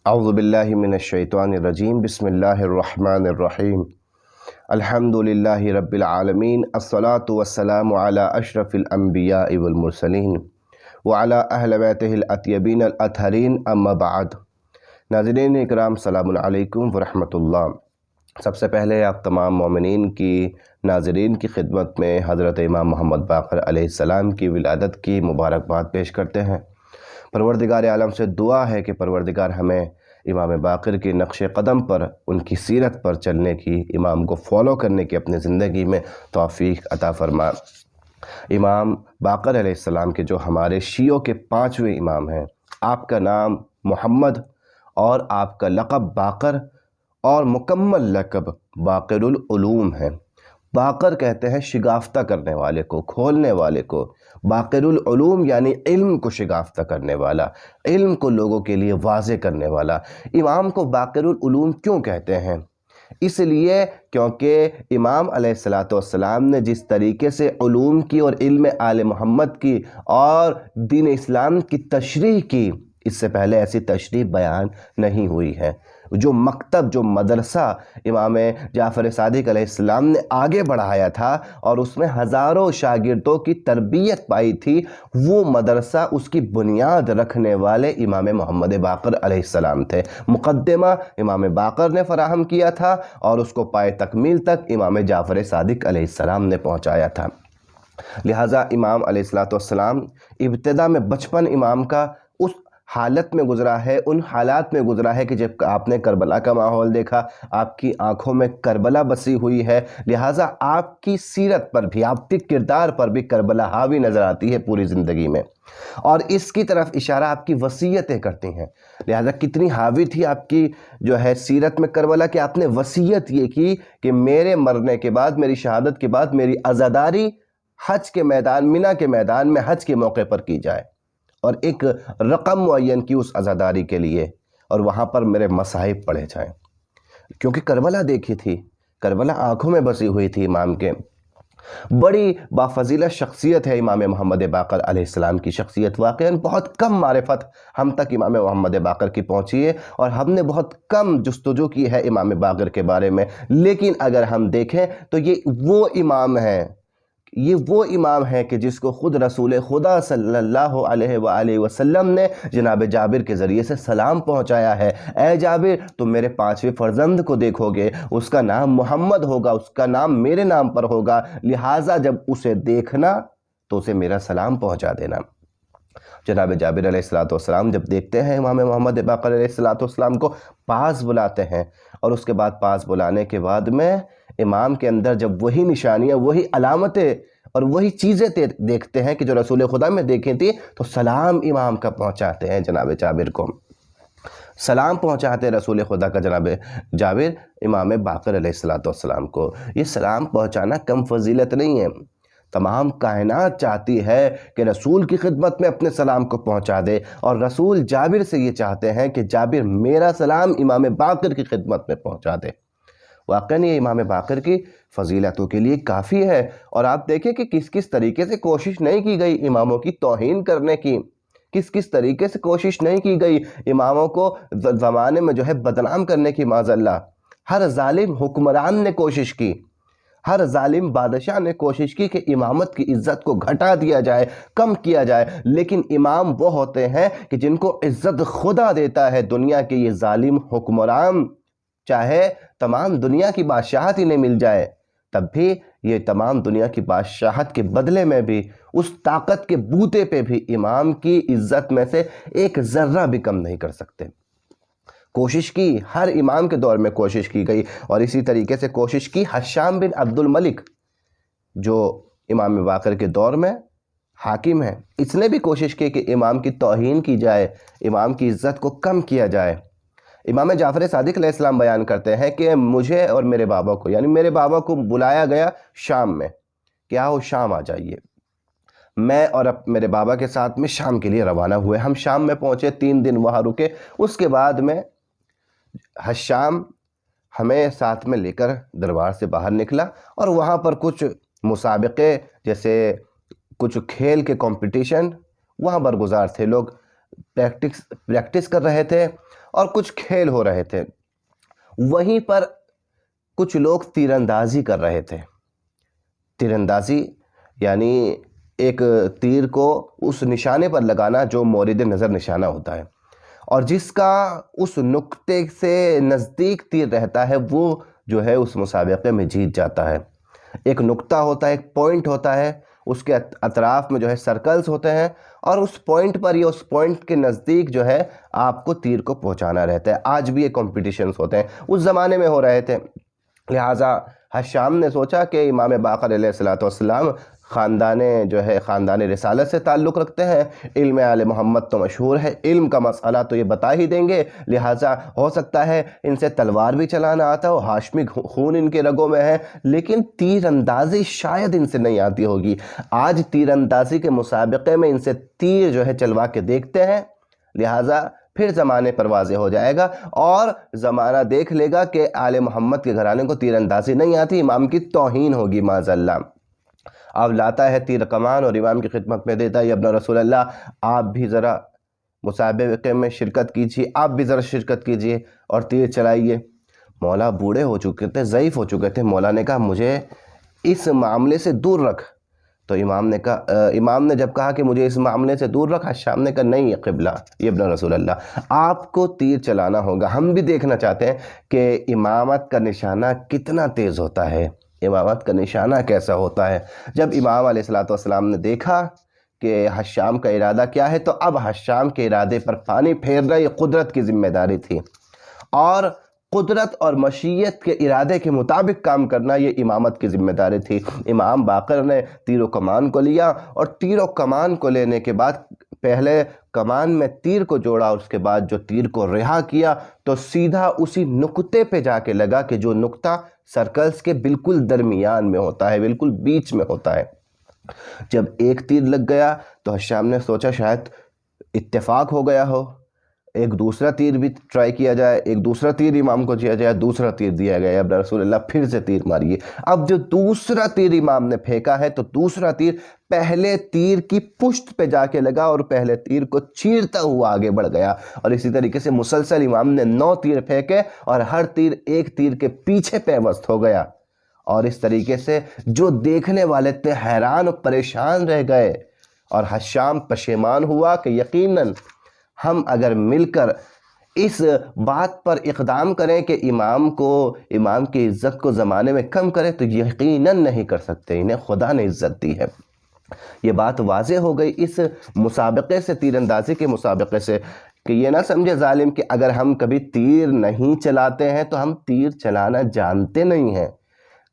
اعوذ باللہ من الشیطان الرجیم بسم اللہ الرحمن الرحیم الحمدللہ رب العالمین الصلاة والسلام علی اشرف الانبیاء والمرسلین وعلی اہل بیتہ الاطیبین الاطہرین اما بعد۔ ناظرین اکرام، السلام علیکم ورحمۃ اللہ۔ سب سے پہلے آپ تمام مومنین کی ناظرین کی خدمت میں حضرت امام محمد باقر علیہ السلام کی ولادت کی مبارکباد پیش کرتے ہیں۔ پروردگار عالم سے دعا ہے کہ پروردگار ہمیں امام باقر کے نقش قدم پر، ان کی سیرت پر چلنے کی، امام کو فالو کرنے کی اپنی زندگی میں توفیق عطا فرما۔ امام باقر علیہ السلام کے جو ہمارے شیعوں کے 5ویں امام ہیں، آپ کا نام محمد اور آپ کا لقب باقر اور مکمل لقب باقر العلوم ہے۔ باقر کہتے ہیں شگافتہ کرنے والے کو، کھولنے والے کو۔ باقر العلوم یعنی علم کو شگافتہ کرنے والا، علم کو لوگوں کے لیے واضح کرنے والا۔ امام کو باقر العلوم کیوں کہتے ہیں؟ اس لیے کیونکہ امام علیہ السلام نے جس طریقے سے علوم کی اور علم آل محمد کی اور دین اسلام کی تشریح کی، اس سے پہلے ایسی تشریح بیان نہیں ہوئی ہے۔ جو مکتب، جو مدرسہ امام جعفر صادق علیہ السلام نے آگے بڑھایا تھا اور اس میں ہزاروں شاگردوں کی تربیت پائی تھی، وہ مدرسہ، اس کی بنیاد رکھنے والے امام محمد باقر علیہ السلام تھے۔ مقدمہ امام باقر نے فراہم کیا تھا اور اس کو پائے تکمیل تک امام جعفر صادق علیہ السلام نے پہنچایا تھا۔ لہٰذا امام علیہ السلام ابتدا میں بچپن امام کا اس حالت میں گزرا ہے، ان حالات میں گزرا ہے کہ جب آپ نے کربلا کا ماحول دیکھا، آپ کی آنکھوں میں کربلا بسی ہوئی ہے، لہٰذا آپ کی سیرت پر بھی، آپ کے کردار پر بھی کربلا حاوی نظر آتی ہے پوری زندگی میں، اور اس کی طرف اشارہ آپ کی وصیتیں کرتی ہیں۔ لہٰذا کتنی حاوی تھی آپ کی جو ہے سیرت میں کربلا کہ آپ نے وصیت یہ کی کہ میرے مرنے کے بعد، میری شہادت کے بعد میری عزاداری حج کے میدان، منی کے میدان میں حج کے موقع پر کی جائے، اور ایک رقم معین کی اس عزاداری کے لیے، اور وہاں پر میرے مصاحب پڑھے جائیں، کیونکہ کربلا دیکھی تھی، کربلا آنکھوں میں بسی ہوئی تھی امام کے۔ بڑی بافضیلت شخصیت ہے امام محمد باقر علیہ السلام کی شخصیت۔ واقعاً بہت کم معرفت ہم تک امام محمد باقر کی پہنچی ہے، اور ہم نے بہت کم جستجو کی ہے امام باقر کے بارے میں، لیکن اگر ہم دیکھیں تو یہ وہ امام ہیں کہ جس کو خود رسول خدا صلی اللہ علیہ وآلہ وسلم نے جناب جابر کے ذریعے سے سلام پہنچایا ہے۔ اے جابر، تم میرے 5ویں فرزند کو دیکھو گے، اس کا نام محمد ہوگا، اس کا نام میرے نام پر ہوگا، لہٰذا جب اسے دیکھنا تو اسے میرا سلام پہنچا دینا۔ جناب جابر علیہ السلام جب دیکھتے ہیں امام محمد باقر علیہ السلام کو، پاس بلاتے ہیں، اور اس کے بعد پاس بلانے کے بعد میں امام کے اندر جب وہی نشانیاں، وہی علامتیں اور وہی چیزیں دیکھتے ہیں کہ جو رسول خدا میں دیکھی تھی، تو سلام امام کا پہنچاتے ہیں جناب جابر کو، سلام پہنچاتے رسول خدا کا جناب جابر امام باقر علیہ السلام کو۔ یہ سلام پہنچانا کم فضیلت نہیں ہے، تمام کائنات چاہتی ہے کہ رسول کی خدمت میں اپنے سلام کو پہنچا دے، اور رسول جابر سے یہ چاہتے ہیں کہ جابر میرا سلام امام باقر کی خدمت میں پہنچا دے۔ واقعاً یہ امام باقر کی فضیلتوں کے لیے کافی ہے، اور آپ دیکھیں کہ کس کس طریقے سے کوشش نہیں کی گئی اماموں کی توہین کرنے کی، کس کس طریقے سے کوشش نہیں کی گئی اماموں کو زمانے میں جو ہے بدنام کرنے کی، معاذ اللہ۔ ہر ظالم حکمران نے کوشش کی، ہر ظالم بادشاہ نے کوشش کی کہ امامت کی عزت کو گھٹا دیا جائے، کم کیا جائے، لیکن امام وہ ہوتے ہیں کہ جن کو عزت خدا دیتا ہے۔ دنیا کے یہ ظالم حکمران، چاہے تمام دنیا کی بادشاہت انہیں مل جائے، تب بھی یہ تمام دنیا کی بادشاہت کے بدلے میں بھی، اس طاقت کے بوتے پہ بھی امام کی عزت میں سے ایک ذرہ بھی کم نہیں کر سکتے۔ کوشش کی، ہر امام کے دور میں کوشش کی گئی، اور اسی طریقے سے کوشش کی حشام بن عبد الملک جو امام باقر کے دور میں حاکم ہیں، اس نے بھی کوشش کی کہ امام کی توہین کی جائے، امام کی عزت کو کم کیا جائے۔ امام جعفر صادق علیہ السلام بیان کرتے ہیں کہ مجھے اور میرے بابا کو، یعنی میرے بابا کو بلایا گیا شام میں کہ آؤ شام آ جائیے۔ میں اور میرے بابا کے ساتھ میں شام کے لیے روانہ ہوئے، ہم شام میں پہنچے، 3 دن وہاں رکے۔ اس کے بعد میں حشام ہمیں ساتھ میں لے کر دربار سے باہر نکلا، اور وہاں پر کچھ مسابقے، جیسے کچھ کھیل کے کمپٹیشن وہاں برگزار تھے، لوگ پریکٹس کر رہے تھے اور کچھ کھیل ہو رہے تھے، وہیں پر کچھ لوگ تیر اندازی کر رہے تھے۔ تیر اندازی یعنی ایک تیر کو اس نشانے پر لگانا جو مورد نظر نشانہ ہوتا ہے، اور جس کا اس نقطے سے نزدیک تیر رہتا ہے وہ جو ہے اس مسابقے میں جیت جاتا ہے۔ ایک نقطہ ہوتا ہے، ایک پوائنٹ ہوتا ہے، اس کے اطراف میں جو ہے سرکلز ہوتے ہیں، اور اس پوائنٹ پر یا اس پوائنٹ کے نزدیک جو ہے آپ کو تیر کو پہنچانا رہتا ہے۔ آج بھی یہ کمپٹیشنز ہوتے ہیں، اس زمانے میں ہو رہے تھے۔ لہٰذا حشام نے سوچا کہ امام باقر علیہ السلام خاندان رسالت سے تعلق رکھتے ہیں، علم آل محمد تو مشہور ہے، علم کا مسئلہ تو یہ بتا ہی دیں گے، لہٰذا ہو سکتا ہے ان سے تلوار بھی چلانا آتا ہو، ہاشمی خون ان کے رگوں میں ہے، لیکن تیر اندازی شاید ان سے نہیں آتی ہوگی۔ آج تیر اندازی کے مسابقے میں ان سے تیر جو ہے چلوا کے دیکھتے ہیں، لہٰذا پھر زمانے پر واضح ہو جائے گا اور زمانہ دیکھ لے گا کہ آل محمد کے گھرانے کو تیر اندازی نہیں آتی، امام کی توہین ہوگی معاذ اللہ۔ اب لاتا ہے تیر کمان اور امام کی خدمت میں دیتا ہے، ابن رسول اللہ آپ بھی ذرا مسابقے میں شرکت کیجیے، آپ بھی ذرا شرکت کیجیے اور تیر چلائیے۔ مولا بوڑھے ہو چکے تھے، ضعیف ہو چکے تھے، مولا نے کہا مجھے اس معاملے سے دور رکھ۔ تو امام نے جب کہا کہ مجھے اس معاملے سے دور رکھا، شام نے کہا نہیں یہ قبلہ، یہ ابن رسول اللہ آپ کو تیر چلانا ہوگا، ہم بھی دیکھنا چاہتے ہیں کہ امامت کا نشانہ کتنا تیز ہوتا ہے، امامت کا نشانہ کیسا ہوتا ہے۔ جب امام علیہ السلام نے دیکھا کہ حشام کا ارادہ کیا ہے، تو اب حشام کے ارادے پر پانی پھیرنا یہ قدرت کی ذمہ داری تھی، اور قدرت اور مشیت کے ارادے کے مطابق کام کرنا یہ امامت کی ذمہ داری تھی۔ امام باقر نے تیر و کمان کو لیا، اور تیر و کمان کو لینے کے بعد پہلے کمان میں تیر کو جوڑا، اس کے بعد جو تیر کو رہا کیا تو سیدھا اسی نقطے پہ جا کے لگا کہ جو نقطہ سرکلز کے بالکل درمیان میں ہوتا ہے، بالکل بیچ میں ہوتا ہے۔ جب ایک تیر لگ گیا تو حشام نے سوچا شاید اتفاق ہو گیا ہو، ایک دوسرا تیر بھی ٹرائی کیا جائے، ایک دوسرا تیر امام کو دیا جائے، دوسرا تیر دیا گیا، ابن رسول اللہ پھر سے تیر ماریے۔ اب جو دوسرا تیر امام نے پھینکا ہے تو دوسرا تیر پہلے تیر کی پشت پہ جا کے لگا اور پہلے تیر کو چیرتا ہوا آگے بڑھ گیا، اور اسی طریقے سے مسلسل امام نے 9 تیر پھینکے اور ہر تیر ایک تیر کے پیچھے پیوست ہو گیا، اور اس طریقے سے جو دیکھنے والے تھے حیران و پریشان رہ گئے، اور حشام پشیمان ہوا کہ یقیناً ہم اگر مل کر اس بات پر اقدام کریں کہ امام کی عزت کو زمانے میں کم کریں تو یقیناً نہیں کر سکتے، انہیں خدا نے عزت دی ہے۔ یہ بات واضح ہو گئی اس مسابقے سے، تیر اندازی کے مسابقے سے، کہ یہ نہ سمجھے ظالم کہ اگر ہم کبھی تیر نہیں چلاتے ہیں تو ہم تیر چلانا جانتے نہیں ہیں،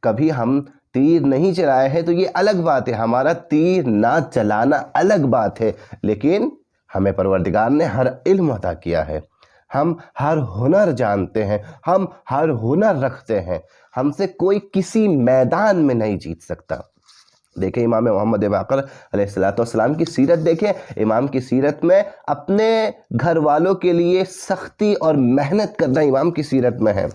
کبھی ہم تیر نہیں چلائے ہیں تو یہ الگ بات ہے، ہمارا تیر نہ چلانا الگ بات ہے، لیکن ہمیں پروردگار نے ہر علم عطا کیا ہے، ہم ہر ہنر جانتے ہیں، ہم ہر ہنر رکھتے ہیں، ہم سے کوئی کسی میدان میں نہیں جیت سکتا۔ دیکھیں امام محمد باقر علیہ السلام کی سیرت، دیکھیں امام کی سیرت میں اپنے گھر والوں کے لیے سختی اور محنت کرنا امام کی سیرت میں ہے۔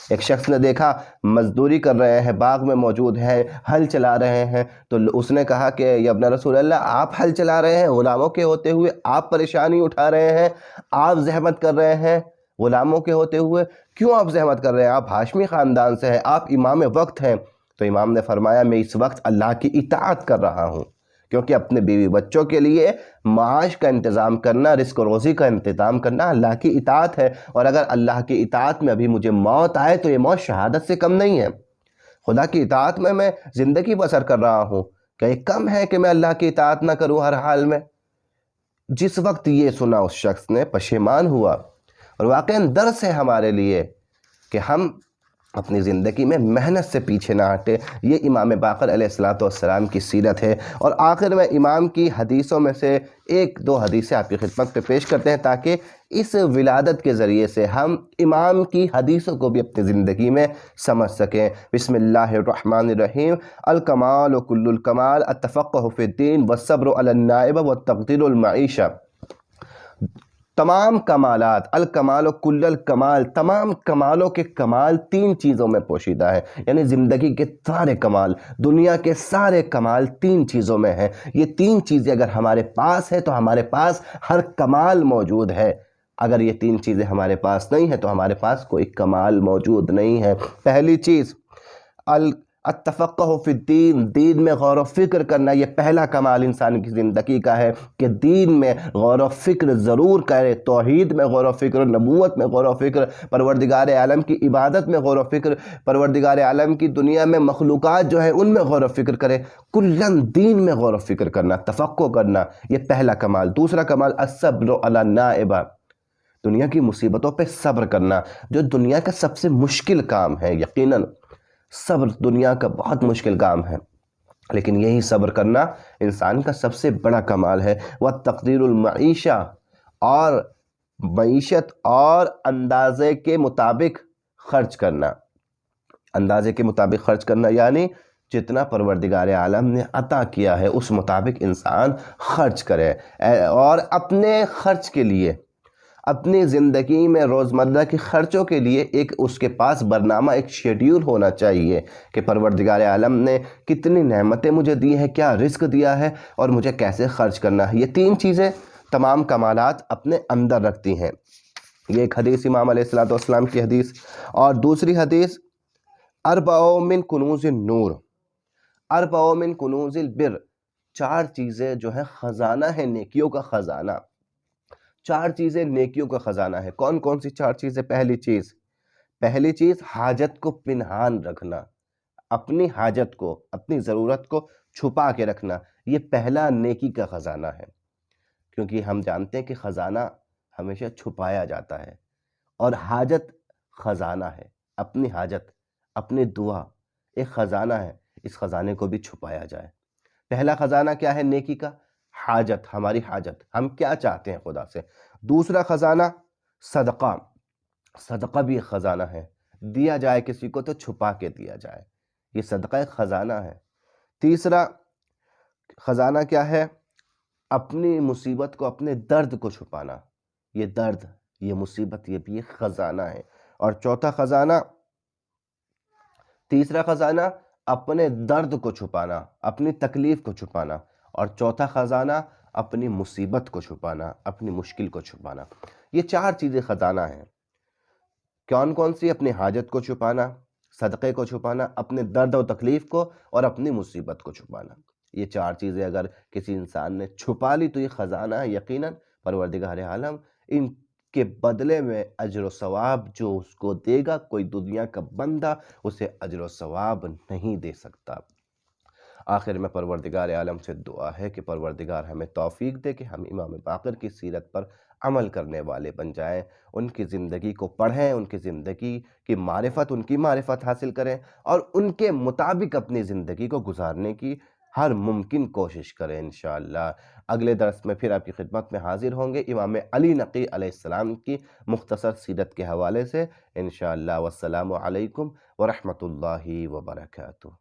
ایک شخص نے دیکھا مزدوری کر رہے ہیں، باغ میں موجود ہیں، ہل چلا رہے ہیں، تو اس نے کہا کہ یا ابن رسول اللہ آپ ہل چلا رہے ہیں، غلاموں کے ہوتے ہوئے آپ پریشانی اٹھا رہے ہیں، آپ زحمت کر رہے ہیں غلاموں کے ہوتے ہوئے، کیوں آپ زحمت کر رہے ہیں؟ آپ ہاشمی خاندان سے ہیں، آپ امام وقت ہیں۔ تو امام نے فرمایا میں اس وقت اللہ کی اطاعت کر رہا ہوں، کیونکہ اپنے بیوی بچوں کے لیے معاش کا انتظام کرنا، رزق و روزی کا انتظام کرنا اللہ کی اطاعت ہے، اور اگر اللہ کی اطاعت میں ابھی مجھے موت آئے تو یہ موت شہادت سے کم نہیں ہے۔ خدا کی اطاعت میں زندگی بسر کر رہا ہوں، کہ یہ کم ہے کہ میں اللہ کی اطاعت نہ کروں ہر حال میں؟ جس وقت یہ سنا اس شخص نے پشیمان ہوا، اور واقعاً درس ہے ہمارے لیے کہ ہم اپنی زندگی میں محنت سے پیچھے نہ ہٹے۔ یہ امام باقر علیہ السلام کی سیرت ہے۔ اور آخر میں امام کی حدیثوں میں سے 1-2 حدیثیں آپ کی خدمت پہ پیش کرتے ہیں، تاکہ اس ولادت کے ذریعے سے ہم امام کی حدیثوں کو بھی اپنی زندگی میں سمجھ سکیں۔ بسم اللہ الرحمن الرحیم۔ الکمال کل الکمال التفقہ فی الدین والصبر علی النائب والتقدیر المعیشہ۔ تمام کمالات، الکمال و کل الکمال، تمام کمالوں کے کمال 3 چیزوں میں پوشیدہ ہے، یعنی زندگی کے سارے کمال، دنیا کے سارے کمال 3 چیزوں میں ہیں۔ یہ 3 چیزیں اگر ہمارے پاس ہے تو ہمارے پاس ہر کمال موجود ہے، اگر یہ 3 چیزیں ہمارے پاس نہیں ہیں تو ہمارے پاس کوئی کمال موجود نہیں ہے۔ پہلی چیز التفقہ فی الدین، دین میں غور و فکر کرنا، یہ پہلا کمال انسان کی زندگی کا ہے کہ دین میں غور و فکر ضرور کرے، توحید میں غور و فکر، نبوت میں غور و فکر، پروردگار عالم کی عبادت میں غور و فکر، پروردگار عالم کی دنیا میں مخلوقات جو ہیں ان میں غور و فکر کرے، کلاً دین میں غور و فکر کرنا، تفقہ کرنا، یہ پہلا کمال۔ دوسرا کمال الصبر علی النائبہ، دنیا کی مصیبتوں پہ صبر کرنا، جو دنیا کا سب سے مشکل کام ہے۔ یقیناً صبر دنیا کا بہت مشکل کام ہے، لیکن یہی صبر کرنا انسان کا سب سے بڑا کمال ہے۔ وَتَقْدِيرُ الْمَعِيشَةِ، اور معیشت اور اندازے کے مطابق خرچ کرنا، اندازے کے مطابق خرچ کرنا یعنی جتنا پروردگار عالم نے عطا کیا ہے اس مطابق انسان خرچ کرے، اور اپنے خرچ کے لیے، اپنی زندگی میں روزمرہ کے خرچوں کے لیے ایک اس کے پاس برنامہ، ایک شیڈیول ہونا چاہیے کہ پروردگار عالم نے کتنی نعمتیں مجھے دی ہیں، کیا رزق دیا ہے اور مجھے کیسے خرچ کرنا ہے۔ یہ 3 چیزیں تمام کمالات اپنے اندر رکھتی ہیں۔ یہ ایک حدیث امام علیہ السلام کی حدیث، اور دوسری حدیث اربع من کنوز النور، اربع من کنوز البر، 4 چیزیں جو ہیں خزانہ ہے، نیکیوں کا خزانہ، 4 چیزیں نیکیوں کا خزانہ ہے۔ کون کون سی 4 چیزیں؟ پہلی چیز حاجت کو پنہان رکھنا، اپنی حاجت کو، اپنی ضرورت کو چھپا کے رکھنا، یہ پہلا نیکی کا خزانہ ہے، کیونکہ ہم جانتے ہیں کہ خزانہ ہمیشہ چھپایا جاتا ہے، اور حاجت خزانہ ہے، اپنی حاجت، اپنی دعا ایک خزانہ ہے، اس خزانے کو بھی چھپایا جائے۔ پہلا خزانہ کیا ہے نیکی کا؟ حاجت، ہماری حاجت، ہم کیا چاہتے ہیں خدا سے۔ دوسرا خزانہ صدقہ، صدقہ بھی ایک خزانہ ہے، دیا جائے کسی کو تو چھپا کے دیا جائے، یہ صدقہ ایک خزانہ ہے۔ تیسرا خزانہ کیا ہے؟ اپنی مصیبت کو، اپنے درد کو چھپانا، یہ درد، یہ مصیبت، یہ بھی ایک خزانہ ہے۔ اور چوتھا خزانہ، تیسرا خزانہ اپنے درد کو چھپانا، اپنی تکلیف کو چھپانا، اور چوتھا خزانہ اپنی مصیبت کو چھپانا، اپنی مشکل کو چھپانا۔ یہ 4 چیزیں خزانہ ہیں۔ کون کون سی؟ اپنی حاجت کو چھپانا، صدقے کو چھپانا، اپنے درد و تکلیف کو، اور اپنی مصیبت کو چھپانا۔ یہ 4 چیزیں اگر کسی انسان نے چھپا لی تو یہ خزانہ ہے۔ یقیناً پروردگار عالم ان کے بدلے میں اجر و ثواب جو اس کو دے گا، کوئی دنیا کا بندہ اسے اجر و ثواب نہیں دے سکتا۔ آخر میں پروردگار عالم سے دعا ہے کہ پروردگار ہمیں توفیق دے کہ ہم امام باقر کی سیرت پر عمل کرنے والے بن جائیں، ان کی زندگی کو پڑھیں، ان کی زندگی کی معرفت، ان کی معرفت حاصل کریں، اور ان کے مطابق اپنی زندگی کو گزارنے کی ہر ممکن کوشش کریں انشاءاللہ۔ اگلے درس میں پھر آپ کی خدمت میں حاضر ہوں گے امام علی نقی علیہ السلام کی مختصر سیرت کے حوالے سے انشاءاللہ۔ والسلام علیکم ورحمۃ اللہ وبرکاتہ۔